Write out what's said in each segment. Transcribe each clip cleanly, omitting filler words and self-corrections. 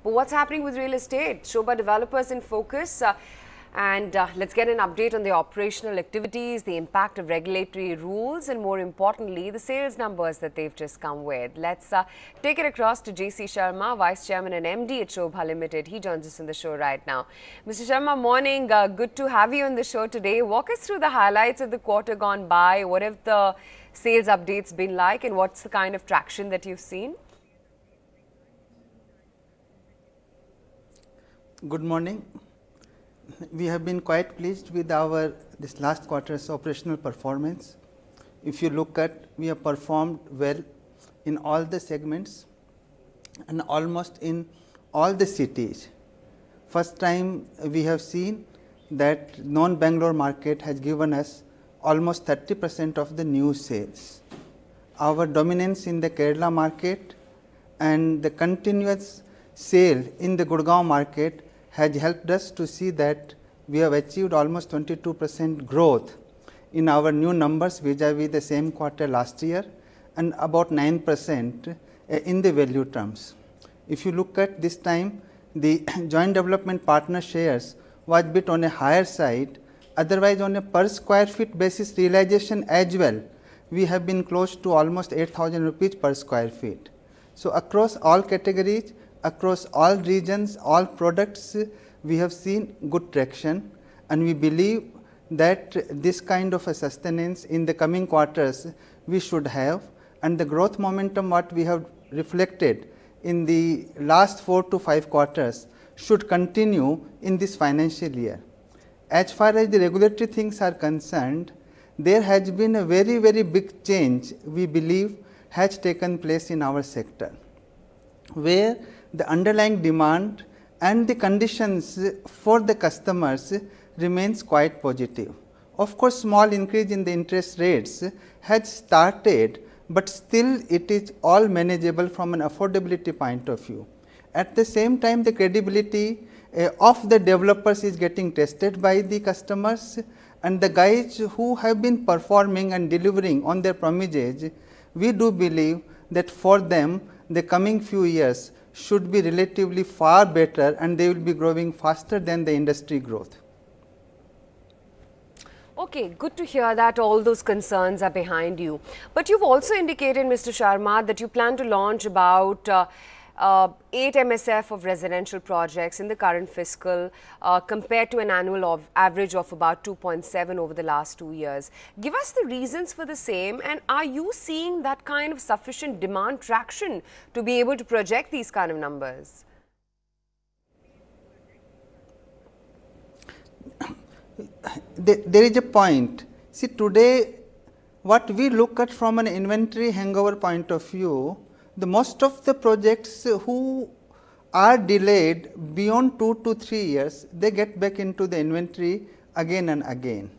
But what's happening with real estate? Sobha developers in focus. And let's get an update on the operational activities, the impact of regulatory rules, and more importantly, the sales numbers that they've just come with. Let's take it across to Sharma, Vice Chairman and MD at Sobha Limited. He joins us on the show right now. Mr. Sharma, morning. Good to have you on the show today. Walk us through the highlights of the quarter gone by. What have the sales updates been like, and what's the kind of traction that you've seen? Good morning. We have been quite pleased with this last quarter's operational performance. If you look at, we have performed well in all the segments and almost in all the cities. First time we have seen that non-Bangalore market has given us almost 30% of the new sales. Our dominance in the Kerala market and the continuous sale in the Gurgaon market has helped us to see that we have achieved almost 22% growth in our new numbers vis-a-vis the same quarter last year, and about 9% in the value terms. If you look at this time, the joint development partner shares was bit on a higher side. Otherwise, on a per square feet basis realization as well, we have been close to almost 8,000 rupees per square feet. So, across all categories, across all regions, all products, we have seen good traction, and we believe that this kind of a sustenance in the coming quarters we should have, and the growth momentum what we have reflected in the last 4 to 5 quarters should continue in this financial year. As far as the regulatory things are concerned, there has been a very, very big change we believe has taken place in our sector, where the underlying demand and the conditions for the customers remains quite positive. Of course, small increase in the interest rates has started, but still it is all manageable from an affordability point of view. At the same time, the credibility of the developers is getting tested by the customers, and the guys who have been performing and delivering on their promises, we do believe that for them the coming few years should be relatively far better, and they will be growing faster than the industry growth. Okay, good to hear that all those concerns are behind you. But you've also indicated, Mr. Sharma, that you plan to launch about 8 MSF of residential projects in the current fiscal compared to an annual average of about 2.7 over the last 2 years. Give us the reasons for the same, and are you seeing that kind of sufficient demand traction to be able to project these kind of numbers? There is a point. See, today what we look at from an inventory hangover point of view, the most of the projects who are delayed beyond 2 to 3 years, they get back into the inventory again and again.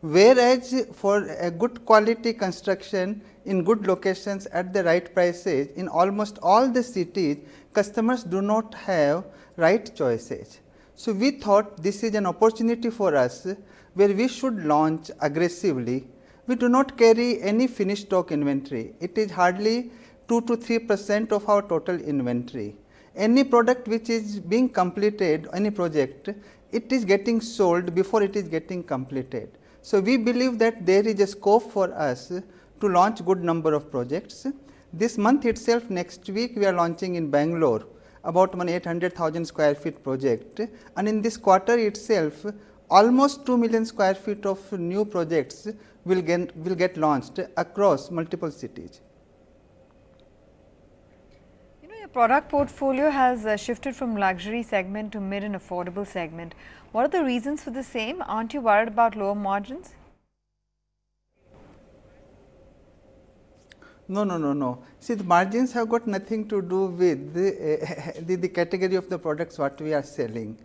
Whereas, for a good quality construction in good locations at the right prices, in almost all the cities, customers do not have right choices. So, we thought this is an opportunity for us where we should launch aggressively. We do not carry any finished stock inventory. It is hardly 2 to 3% of our total inventory. Any product which is being completed, any project, it is getting sold before it is getting completed. So, we believe that there is a scope for us to launch good number of projects. This month itself, next week, we are launching in Bangalore about 800,000 square feet project, and in this quarter itself almost 2 million square feet of new projects will get launched across multiple cities. You know, your product portfolio has shifted from luxury segment to mid and affordable segment. What are the reasons for the same? Aren't you worried about lower margins? No. See, the margins have got nothing to do with the category of the products what we are selling.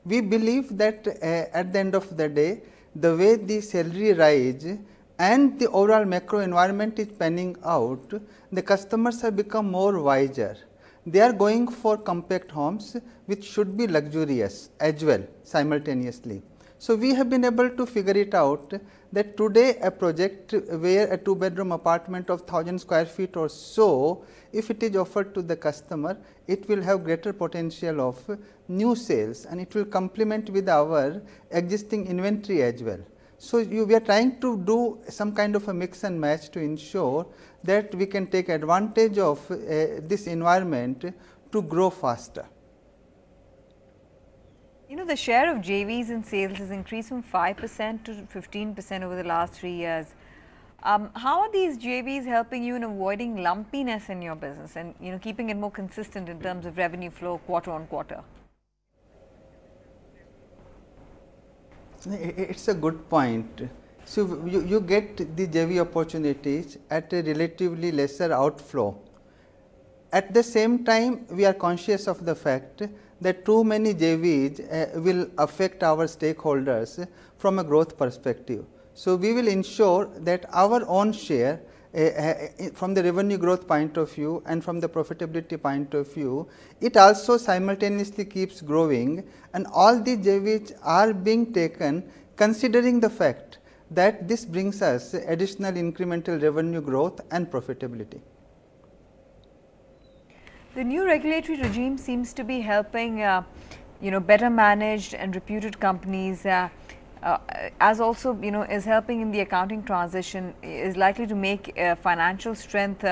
We believe that at the end of the day, the way the salary rise and the overall macro environment is panning out, the customers have become more wiser. They are going for compact homes which should be luxurious as well simultaneously. So, we have been able to figure it out that today a project where a 2-bedroom apartment of 1000 square feet or so, if it is offered to the customer, it will have greater potential of new sales and it will complement with our existing inventory as well. So, we are trying to do some kind of a mix and match to ensure that we can take advantage of this environment to grow faster. You know, the share of JVs in sales has increased from 5% to 15% over the last 3 years. How are these JVs helping you in avoiding lumpiness in your business and, you know, keeping it more consistent in terms of revenue flow quarter on quarter? It's a good point. So, you get the JV opportunities at a relatively lesser outflow. At the same time, we are conscious of the fact that too many JVs will affect our stakeholders from a growth perspective. So, we will ensure that our own share from the revenue growth point of view and from the profitability point of view, it also simultaneously keeps growing and all the JVs are being taken considering the fact that this brings us additional incremental revenue growth and profitability. The new regulatory regime seems to be helping, you know, better managed and reputed companies, as also, you know, is helping in the accounting transition, is likely to make financial strength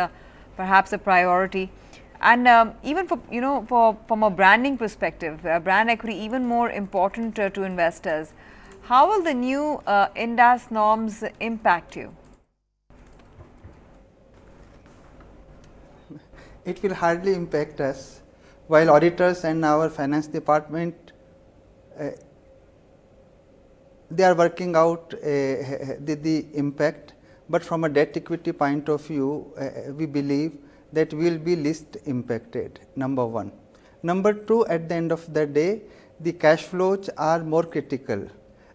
perhaps a priority. And even for, you know, from a branding perspective, brand equity even more important to investors. How will the new IND-AS norms impact you? It will hardly impact us, while auditors and our finance department, they are working out the impact, but from a debt equity point of view, we believe that we will be least impacted, number one. Number two, at the end of the day, the cash flows are more critical,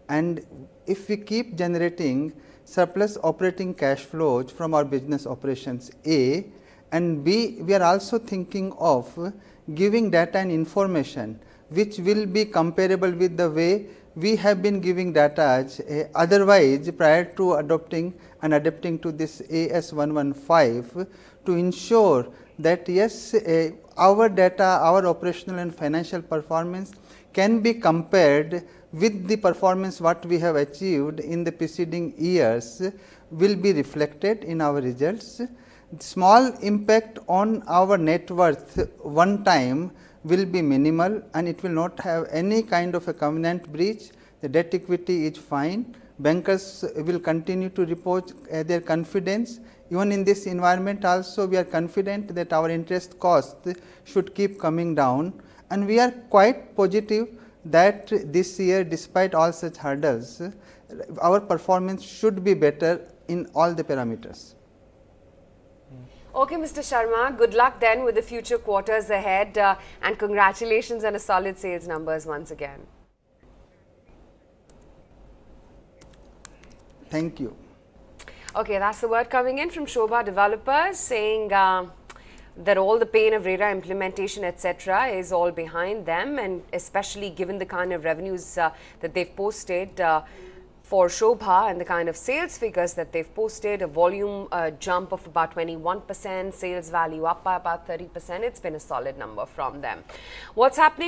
and if we keep generating surplus operating cash flows from our business operations, A, and B, we are also thinking of giving data and information which will be comparable with the way we have been giving data otherwise prior to adopting and adapting to this AS 115 to ensure that yes, our data, our operational and financial performance can be compared with the performance what we have achieved in the preceding years will be reflected in our results. Small impact on our net worth one time will be minimal and it will not have any kind of a covenant breach. The debt equity is fine. Bankers will continue to report their confidence. Even in this environment also, we are confident that our interest cost should keep coming down, and we are quite positive that this year, despite all such hurdles, our performance should be better in all the parameters. Okay, Mr. Sharma, good luck then with the future quarters ahead and congratulations on a solid sales numbers once again. Thank you. Okay, that's the word coming in from Sobha developers saying that all the pain of RERA implementation, etc., is all behind them, and especially given the kind of revenues that they've posted for Sobha and the kind of sales figures that they've posted, a volume jump of about 21%, sales value up by about 30%. It's been a solid number from them. What's happening?